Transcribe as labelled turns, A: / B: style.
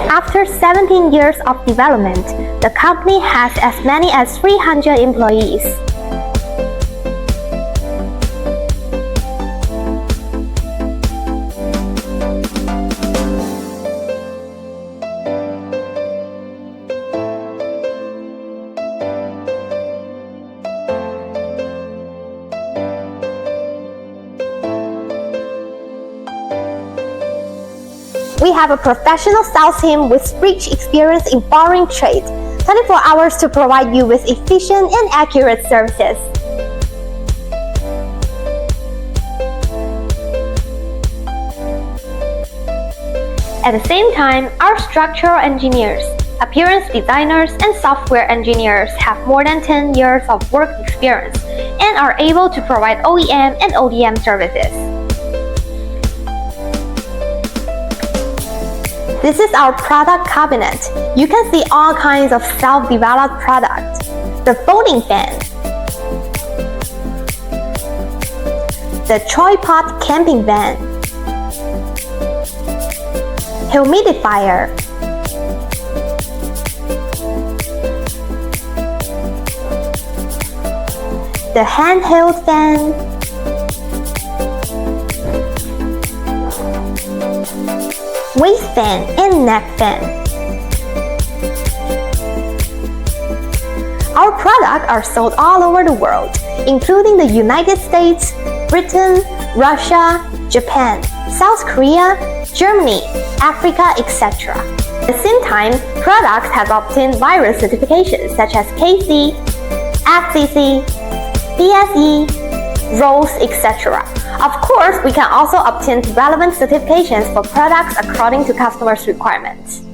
A: After 17 years of development, the company has as many as 300 employees. We have a professional sales team with rich experience in foreign trade, 24 hours to provide you with efficient and accurate services. At the same time, our structural engineers, appearance designers, and software engineers have more than 10 years of work experience and are able to provide OEM and ODM services. This is our product cabinet. You can see all kinds of self-developed products. The folding fan, the tripod camping van, humidifier, the handheld fan, waist fan and neck fan. Our products are sold all over the world, including the United States, Britain, Russia, Japan, South Korea, Germany, Africa, etc. At the same time, products have obtained various certifications such as KC, FCC, BSE, ROLS, etc. Of course, we can also obtain relevant certifications for products according to customers' requirements.